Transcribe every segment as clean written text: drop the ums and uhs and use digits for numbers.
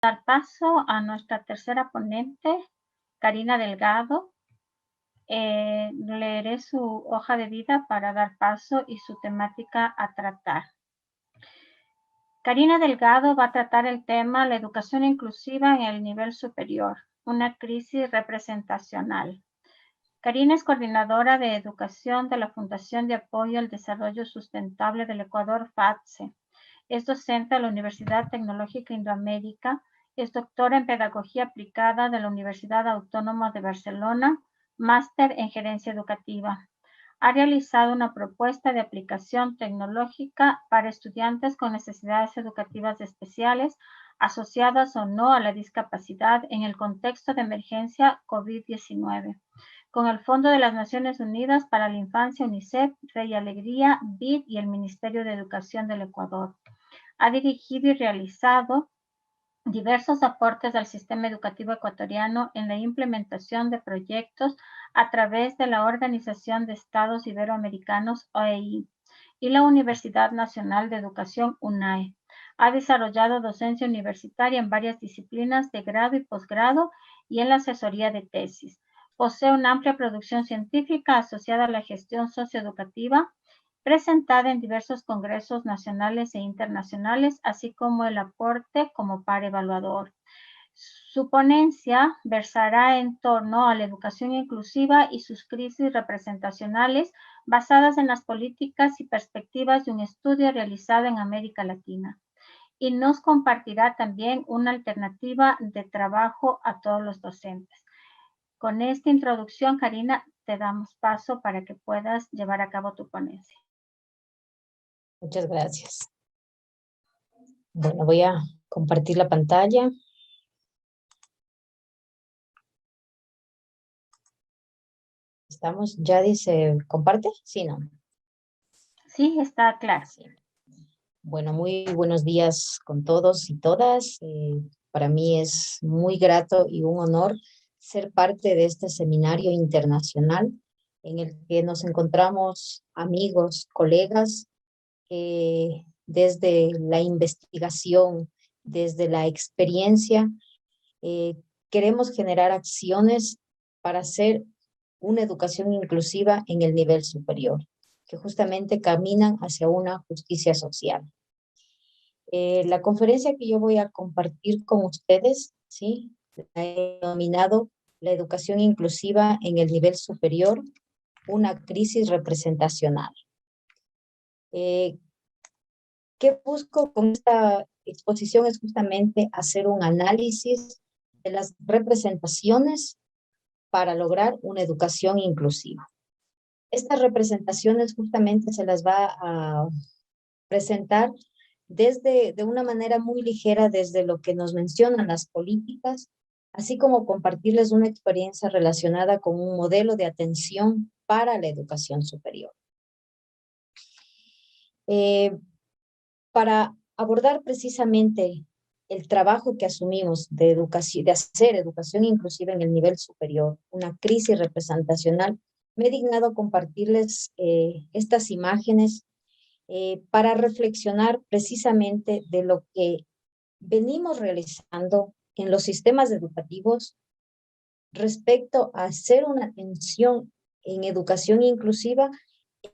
Dar paso a nuestra tercera ponente, Karina Delgado. Leeré su hoja de vida para dar paso y su temática a tratar. Karina Delgado va a tratar el tema la educación inclusiva en el nivel superior, una crisis representacional. Karina es coordinadora de educación de la Fundación de Apoyo al Desarrollo Sustentable del Ecuador, FATSE. Es docente de la Universidad Tecnológica Indoamérica. Es doctora en Pedagogía Aplicada de la Universidad Autónoma de Barcelona, máster en Gerencia Educativa. Ha realizado una propuesta de aplicación tecnológica para estudiantes con necesidades educativas especiales asociadas o no a la discapacidad en el contexto de emergencia COVID-19, con el Fondo de las Naciones Unidas para la Infancia, UNICEF, Rey Alegría, BID y el Ministerio de Educación del Ecuador. Ha dirigido y realizado diversos aportes al sistema educativo ecuatoriano en la implementación de proyectos a través de la Organización de Estados Iberoamericanos, OEI, y la Universidad Nacional de Educación, UNAE. Ha desarrollado docencia universitaria en varias disciplinas de grado y posgrado y en la asesoría de tesis. Posee una amplia producción científica asociada a la gestión socioeducativa, presentada en diversos congresos nacionales e internacionales, así como el aporte como par evaluador. Su ponencia versará en torno a la educación inclusiva y sus crisis representacionales basadas en las políticas y perspectivas de un estudio realizado en América Latina. Y nos compartirá también una alternativa de trabajo a todos los docentes. Con esta introducción, Karina, te damos paso para que puedas llevar a cabo tu ponencia. Muchas gracias. Bueno, voy a compartir la pantalla. ¿Estamos? ¿Ya dice comparte? Sí, ¿no? Sí, está claro. Sí. Bueno, muy buenos días con todos y todas. Para mí es muy grato y un honor ser parte de este seminario internacional en el que nos encontramos amigos, colegas, desde la investigación, desde la experiencia, queremos generar acciones para hacer una educación inclusiva en el nivel superior, que justamente caminan hacia una justicia social. La conferencia que yo voy a compartir con ustedes, ¿sí? La he denominado la educación inclusiva en el nivel superior, una crisis representacional. ¿Qué busco con esta exposición? Es justamente hacer un análisis de las representaciones para lograr una educación inclusiva. Estas representaciones justamente se las va a presentar de una manera muy ligera desde lo que nos mencionan las políticas, así como compartirles una experiencia relacionada con un modelo de atención para la educación superior. Para abordar precisamente el trabajo que asumimos de educación, de hacer educación inclusiva en el nivel superior, una crisis representacional, me he dignado compartirles estas imágenes para reflexionar precisamente de lo que venimos realizando en los sistemas educativos respecto a hacer una atención en educación inclusiva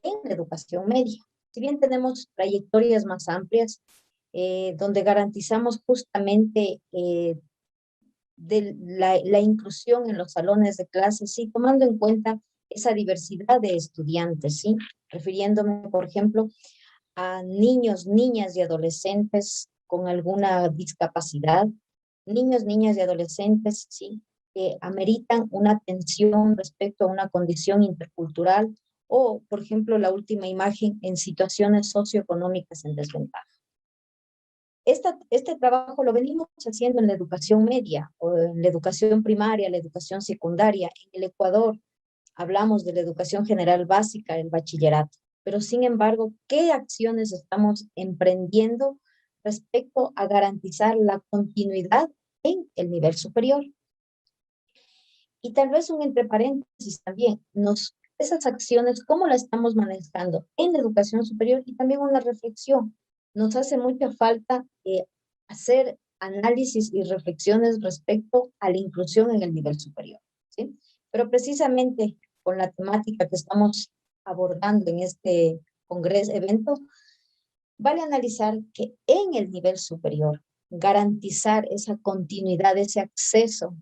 en la educación media. Si bien tenemos trayectorias más amplias, donde garantizamos justamente la inclusión en los salones de clases, sí, tomando en cuenta esa diversidad de estudiantes, sí, refiriéndome, por ejemplo, a niños, niñas y adolescentes con alguna discapacidad, niños, niñas y adolescentes, sí, que ameritan una atención respecto a una condición intercultural o, por ejemplo, la última imagen en situaciones socioeconómicas en desventaja. Este trabajo lo venimos haciendo en la educación media, o en la educación primaria, la educación secundaria. En el Ecuador hablamos de la educación general básica, el bachillerato. Pero sin embargo, ¿qué acciones estamos emprendiendo respecto a garantizar la continuidad en el nivel superior? Y tal vez un entre paréntesis también, esas acciones, ¿cómo las estamos manejando en la educación superior? Y también una reflexión. Nos hace mucha falta hacer análisis y reflexiones respecto a la inclusión en el nivel superior, ¿sí? Pero precisamente con la temática que estamos abordando en este evento, vale analizar que en el nivel superior, garantizar esa continuidad, ese acceso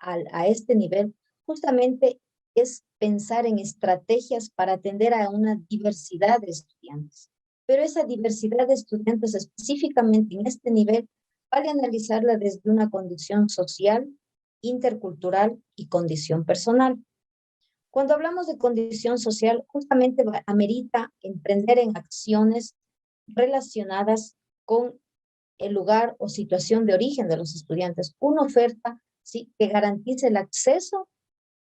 a este nivel, justamente es pensar en estrategias para atender a una diversidad de estudiantes. Pero esa diversidad de estudiantes específicamente en este nivel, vale analizarla desde una condición social, intercultural y condición personal. Cuando hablamos de condición social, justamente amerita emprender en acciones relacionadas con el lugar o situación de origen de los estudiantes. Una oferta, ¿sí?, que garantice el acceso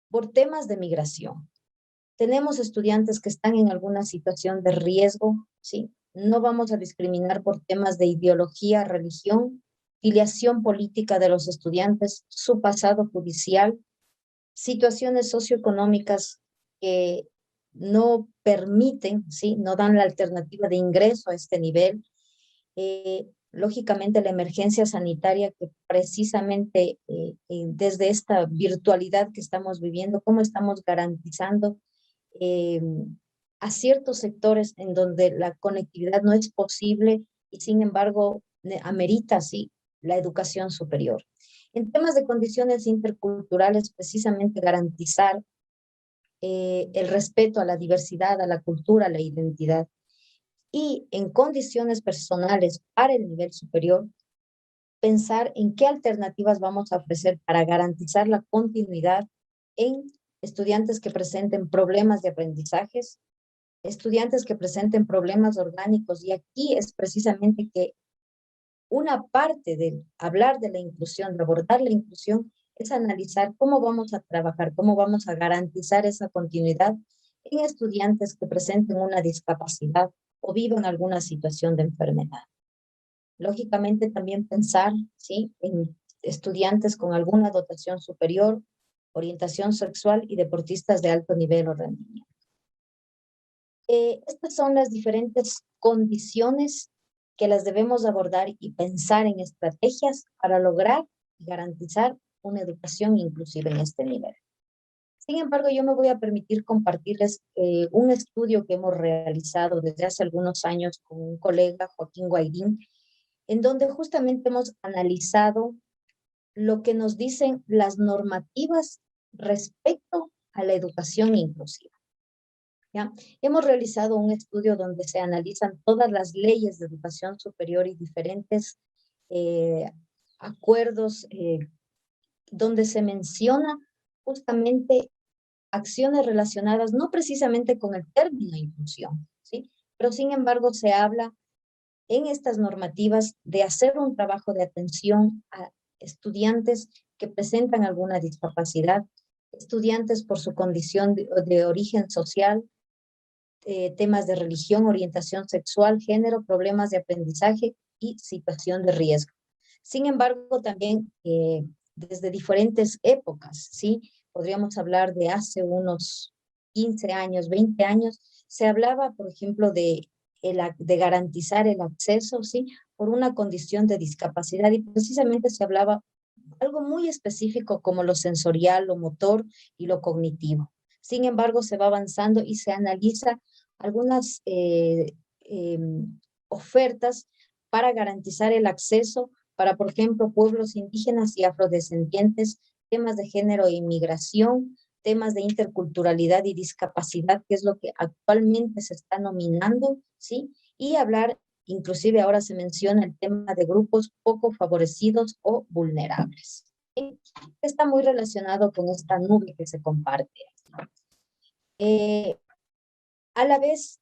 por temas de migración. Tenemos estudiantes que están en alguna situación de riesgo, ¿sí? No vamos a discriminar por temas de ideología, religión, filiación política de los estudiantes, su pasado judicial, situaciones socioeconómicas que no permiten, ¿sí?, no dan la alternativa de ingreso a este nivel. Lógicamente la emergencia sanitaria que precisamente desde esta virtualidad que estamos viviendo, cómo estamos garantizando a ciertos sectores en donde la conectividad no es posible y sin embargo amerita, sí, la educación superior. En temas de condiciones interculturales, precisamente garantizar el respeto a la diversidad, a la cultura, a la identidad. Y en condiciones personales para el nivel superior, pensar en qué alternativas vamos a ofrecer para garantizar la continuidad en estudiantes que presenten problemas de aprendizajes, estudiantes que presenten problemas orgánicos. Y aquí es precisamente que una parte de hablar de la inclusión, de abordar la inclusión, es analizar cómo vamos a trabajar, cómo vamos a garantizar esa continuidad en estudiantes que presenten una discapacidad o vivan alguna situación de enfermedad. Lógicamente también pensar, ¿sí?, en estudiantes con alguna dotación superior, orientación sexual y deportistas de alto nivel o rendimiento. Estas son las diferentes condiciones que las debemos abordar y pensar en estrategias para lograr y garantizar una educación inclusiva en este nivel. Sin embargo, yo me voy a permitir compartirles un estudio que hemos realizado desde hace algunos años con un colega, Joaquín Guaidín, en donde justamente hemos analizado lo que nos dicen las normativas respecto a la educación inclusiva. ¿Ya? Hemos realizado un estudio donde se analizan todas las leyes de educación superior y diferentes acuerdos donde se menciona justamente acciones relacionadas no precisamente con el término inclusión, ¿sí? Pero sin embargo se habla en estas normativas de hacer un trabajo de atención a estudiantes que presentan alguna discapacidad, estudiantes por su condición de origen social, temas de religión, orientación sexual, género, problemas de aprendizaje y situación de riesgo. Sin embargo, también desde diferentes épocas, ¿sí? Podríamos hablar de hace unos 15 años, 20 años, se hablaba, por ejemplo, de garantizar el acceso, ¿sí?, por una condición de discapacidad, y precisamente se hablaba algo muy específico como lo sensorial, lo motor y lo cognitivo. Sin embargo, se va avanzando y se analiza algunas ofertas para garantizar el acceso para, por ejemplo, pueblos indígenas y afrodescendientes, temas de género e inmigración, temas de interculturalidad y discapacidad, que es lo que actualmente se está nominando, ¿sí? Y hablar, inclusive ahora se menciona el tema de grupos poco favorecidos o vulnerables. ¿Sí? Está muy relacionado con esta nube que se comparte. A la vez,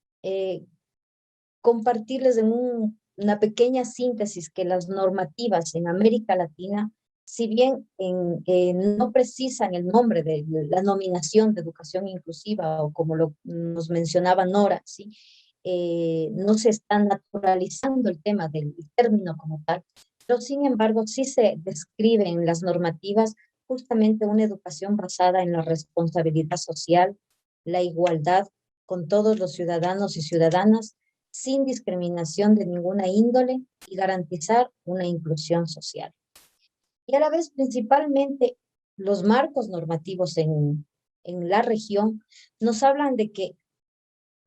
compartirles en una pequeña síntesis que las normativas en América Latina, si bien no precisan el nombre de la nominación de educación inclusiva o como nos mencionaba Nora, ¿sí?, no se está naturalizando el tema del término como tal, pero sin embargo sí se describe en las normativas justamente una educación basada en la responsabilidad social, la igualdad con todos los ciudadanos y ciudadanas, sin discriminación de ninguna índole y garantizar una inclusión social. Y a la vez, principalmente, los marcos normativos en la región nos hablan de que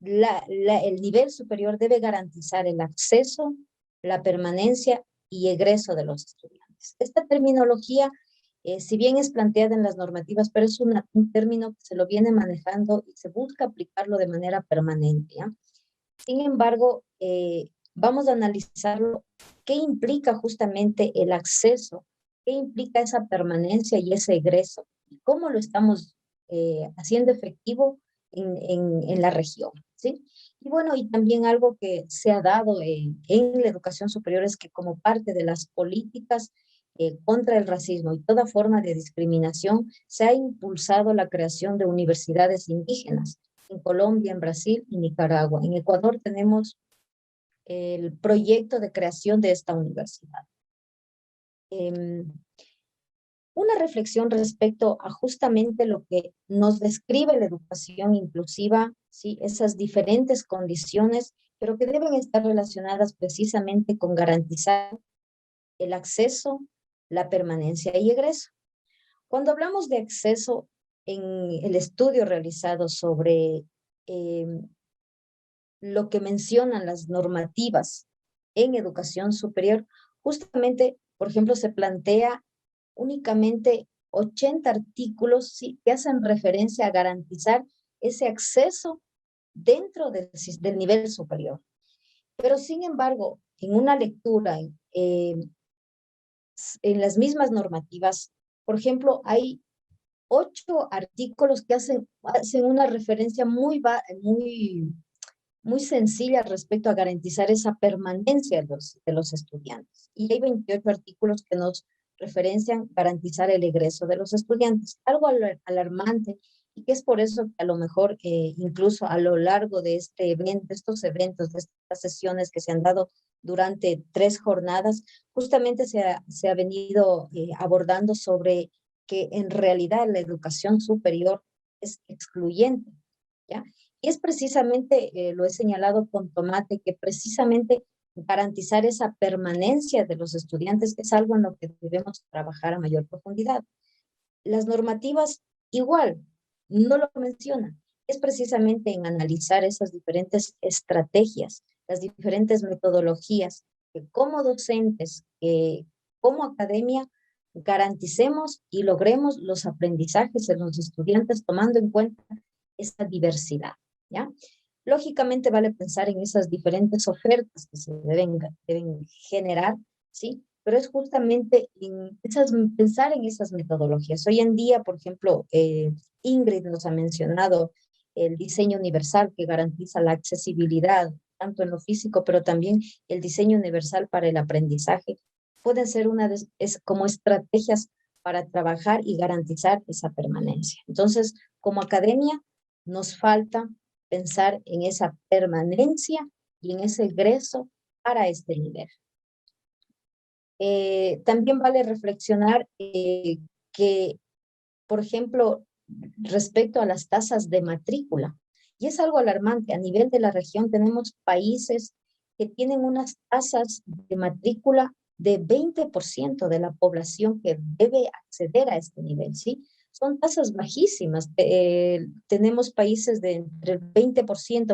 el nivel superior debe garantizar el acceso, la permanencia y egreso de los estudiantes. Esta terminología, si bien es planteada en las normativas, pero es un término que se lo viene manejando y se busca aplicarlo de manera permanente, ¿ya? Sin embargo, vamos a analizarlo, qué implica justamente el acceso, qué implica esa permanencia y ese egreso, y cómo lo estamos haciendo efectivo en la región, ¿sí? Y bueno, y también algo que se ha dado en la educación superior es que como parte de las políticas contra el racismo y toda forma de discriminación, se ha impulsado la creación de universidades indígenas en Colombia, en Brasil y Nicaragua. En Ecuador tenemos el proyecto de creación de esta universidad. Una reflexión respecto a justamente lo que nos describe la educación inclusiva, ¿sí? Esas diferentes condiciones, pero que deben estar relacionadas precisamente con garantizar el acceso, la permanencia y egreso. Cuando hablamos de acceso, en el estudio realizado sobre lo que mencionan las normativas en educación superior, justamente, por ejemplo, se plantea únicamente 80 artículos, ¿sí?, que hacen referencia a garantizar ese acceso dentro del nivel superior. Pero sin embargo, en una lectura, en las mismas normativas, por ejemplo, hay 8 artículos que hacen una referencia muy sencilla respecto a garantizar esa permanencia de los estudiantes. Y hay 28 artículos que nos referencian garantizar el egreso de los estudiantes. Algo alarmante, y que es por eso que a lo mejor incluso a lo largo de este evento, de estos eventos, de estas sesiones que se han dado durante 3 jornadas, justamente se ha venido abordando sobre que en realidad la educación superior es excluyente, ¿ya? Y es precisamente, lo he señalado con tomate, que precisamente garantizar esa permanencia de los estudiantes es algo en lo que debemos trabajar a mayor profundidad. Las normativas igual, no lo mencionan. Es precisamente en analizar esas diferentes estrategias, las diferentes metodologías, que como docentes, como academia, garanticemos y logremos los aprendizajes de los estudiantes tomando en cuenta esta diversidad, ¿ya? Lógicamente vale pensar en esas diferentes ofertas que se deben generar, ¿sí? Pero es justamente pensar en esas metodologías. Hoy en día, por ejemplo, Ingrid nos ha mencionado el diseño universal que garantiza la accesibilidad, tanto en lo físico, pero también el diseño universal para el aprendizaje. Pueden ser como estrategias para trabajar y garantizar esa permanencia. Entonces, como academia, nos falta pensar en esa permanencia y en ese egreso para este nivel. También vale reflexionar que, por ejemplo, respecto a las tasas de matrícula, y es algo alarmante, a nivel de la región tenemos países que tienen unas tasas de matrícula de 20% de la población que debe acceder a este nivel, ¿sí? Son tasas bajísimas. Tenemos países de entre el 20%,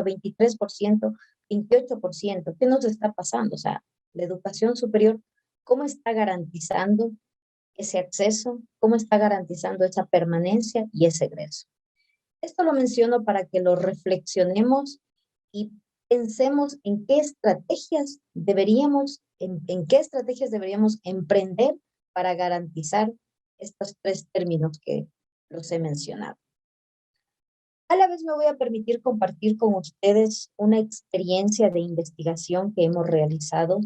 23%, 28%. ¿Qué nos está pasando? O sea, la educación superior, ¿cómo está garantizando ese acceso? ¿Cómo está garantizando esa permanencia y ese egreso? Esto lo menciono para que lo reflexionemos y pensemos en qué estrategias en qué estrategias deberíamos emprender para garantizar estos 3 términos que los he mencionado. A la vez me voy a permitir compartir con ustedes una experiencia de investigación que hemos realizado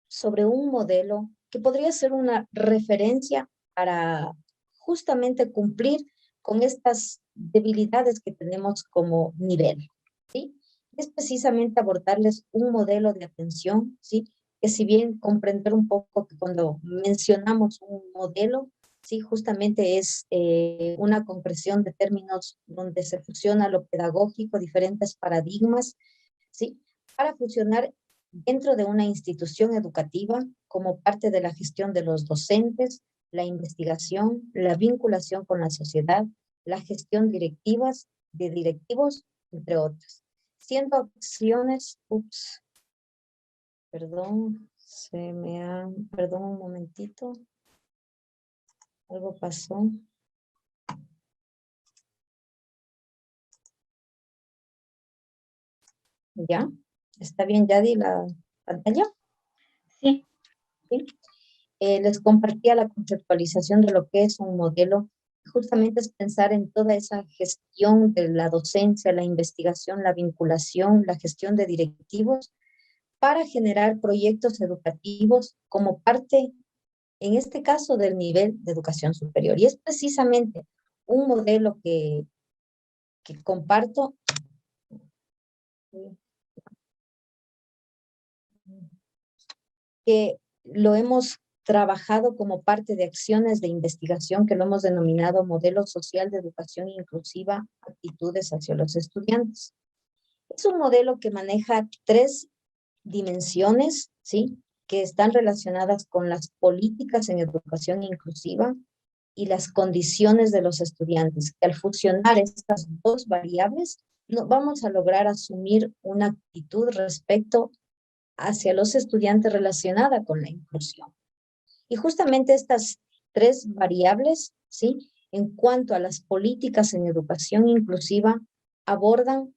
sobre un modelo que podría ser una referencia para justamente cumplir con estas debilidades que tenemos como nivel, ¿sí? Es precisamente abordarles un modelo de atención, ¿sí? Que si bien comprender un poco que cuando mencionamos un modelo, sí, justamente es una concreción de términos donde se fusiona lo pedagógico, diferentes paradigmas, ¿sí? para fusionar dentro de una institución educativa como parte de la gestión de los docentes, la investigación, la vinculación con la sociedad, la gestión de directivos, entre otras. Siendo acciones, perdón, perdón un momentito, algo pasó. ¿Ya? ¿Está bien, Yadi, la pantalla? Sí. ¿Sí? Les compartía la conceptualización de lo que es un modelo. Justamente es pensar en toda esa gestión de la docencia, la investigación, la vinculación, la gestión de directivos para generar proyectos educativos como parte, en este caso, del nivel de educación superior. Y es precisamente un modelo que comparto, que lo hemos trabajado como parte de acciones de investigación que lo hemos denominado Modelo Social de Educación Inclusiva, Actitudes hacia los Estudiantes. Es un modelo que maneja 3 dimensiones, ¿sí?, que están relacionadas con las políticas en educación inclusiva y las condiciones de los estudiantes. Que al fusionar estas 2 variables, vamos a lograr asumir una actitud respecto hacia los estudiantes relacionada con la inclusión. Y justamente estas 3 variables, ¿sí?, en cuanto a las políticas en educación inclusiva, abordan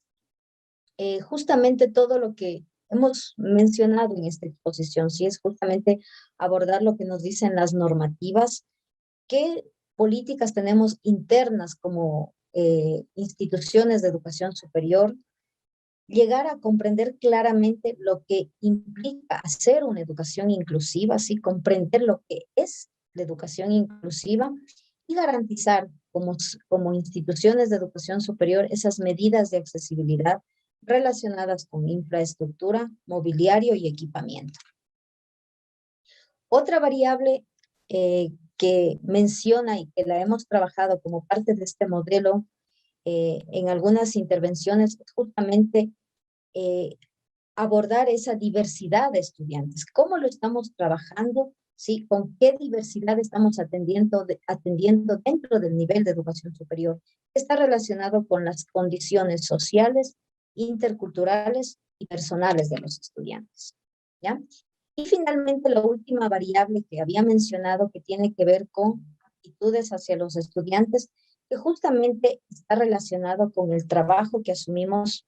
justamente todo lo que hemos mencionado en esta exposición, ¿sí? Es justamente abordar lo que nos dicen las normativas, qué políticas tenemos internas como instituciones de educación superior, llegar a comprender claramente lo que implica hacer una educación inclusiva, así comprender lo que es la educación inclusiva y garantizar como instituciones de educación superior esas medidas de accesibilidad relacionadas con infraestructura, mobiliario y equipamiento. Otra variable que menciona y que la hemos trabajado como parte de este modelo en algunas intervenciones es justamente abordar esa diversidad de estudiantes. ¿Cómo lo estamos trabajando? ¿Sí? ¿Con qué diversidad estamos atendiendo dentro del nivel de educación superior? Está relacionado con las condiciones sociales, interculturales y personales de los estudiantes. ¿Ya? Y finalmente, la última variable que había mencionado que tiene que ver con actitudes hacia los estudiantes, que justamente está relacionado con el trabajo que asumimos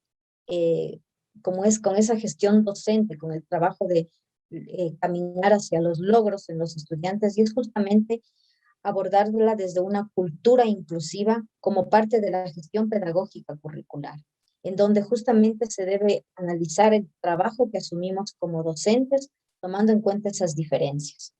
como es con esa gestión docente, con el trabajo de caminar hacia los logros en los estudiantes, y es justamente abordarla desde una cultura inclusiva como parte de la gestión pedagógica curricular, en donde justamente se debe analizar el trabajo que asumimos como docentes, tomando en cuenta esas diferencias.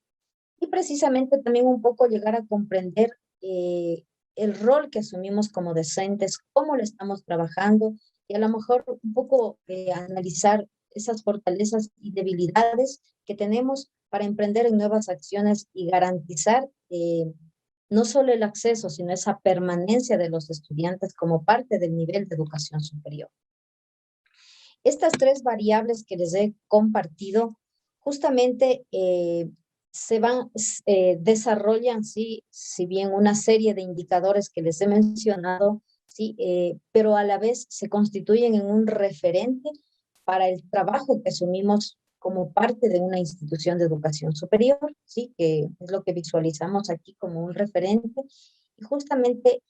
Y precisamente también un poco llegar a comprender el rol que asumimos como docentes, cómo lo estamos trabajando, y a lo mejor un poco analizar esas fortalezas y debilidades que tenemos para emprender en nuevas acciones y garantizar no solo el acceso, sino esa permanencia de los estudiantes como parte del nivel de educación superior. Estas 3 variables que les he compartido justamente desarrollan, sí, si bien una serie de indicadores que les he mencionado, sí, pero a la vez se constituyen en un referente para el trabajo que asumimos como parte de una institución de educación superior, sí, que es lo que visualizamos aquí como un referente, y justamente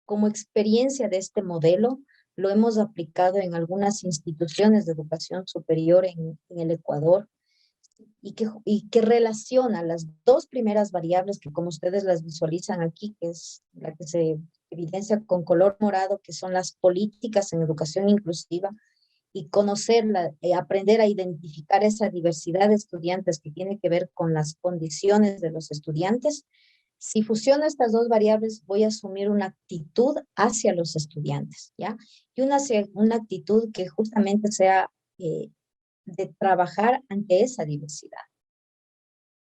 como experiencia de este modelo, lo hemos aplicado en algunas instituciones de educación superior en el Ecuador, y que relaciona las 2 primeras variables que como ustedes las visualizan aquí, que es la que se evidencia con color morado, que son las políticas en educación inclusiva, y conocerla, aprender a identificar esa diversidad de estudiantes que tiene que ver con las condiciones de los estudiantes. Si fusiono estas 2 variables, voy a asumir una actitud hacia los estudiantes, ¿ya? Y una actitud que justamente sea de trabajar ante esa diversidad.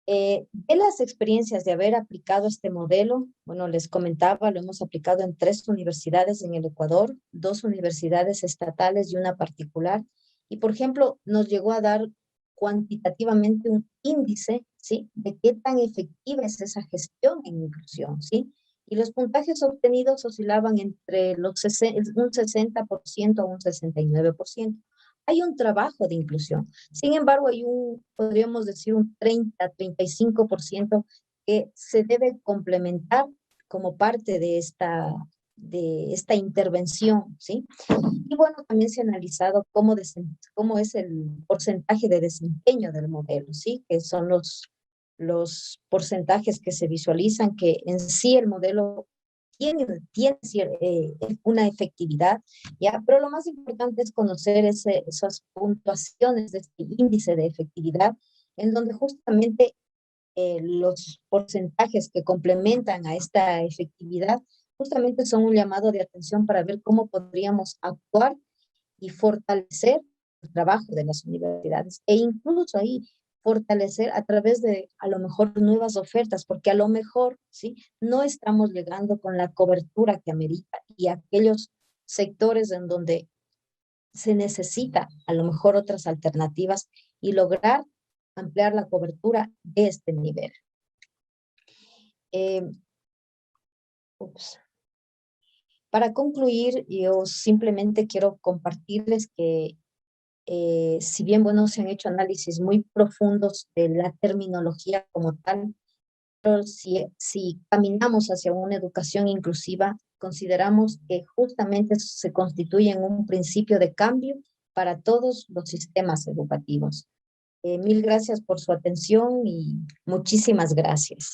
De las experiencias de haber aplicado este modelo, bueno, les comentaba, lo hemos aplicado en 3 universidades en el Ecuador, 2 universidades estatales y una particular, Y, por ejemplo, nos llegó a dar cuantitativamente un índice, ¿sí?, de qué tan efectiva es esa gestión en inclusión, ¿sí? Y los puntajes obtenidos oscilaban entre un 60% a un 69%. Hay un trabajo de inclusión. Sin embargo, hay podríamos decir, un 30-35% que se debe complementar como parte de esta intervención, ¿sí? Y bueno, también se ha analizado cómo es el porcentaje de desempeño del modelo, ¿sí? Que son los porcentajes que se visualizan que en sí el modelo tiene una efectividad, ¿ya? Pero lo más importante es conocer esas puntuaciones de este índice de efectividad, en donde justamente los porcentajes que complementan a esta efectividad justamente son un llamado de atención para ver cómo podríamos actuar y fortalecer el trabajo de las universidades e incluso ahí fortalecer a través de a lo mejor nuevas ofertas, porque a lo mejor, ¿sí?, no estamos llegando con la cobertura que amerita y aquellos sectores en donde se necesita a lo mejor otras alternativas y lograr ampliar la cobertura de este nivel. Eh, ups. Para concluir, yo simplemente quiero compartirles que si bien, bueno, se han hecho análisis muy profundos de la terminología como tal, pero si caminamos hacia una educación inclusiva, consideramos que justamente eso se constituye en un principio de cambio para todos los sistemas educativos. Mil gracias por su atención y muchísimas gracias.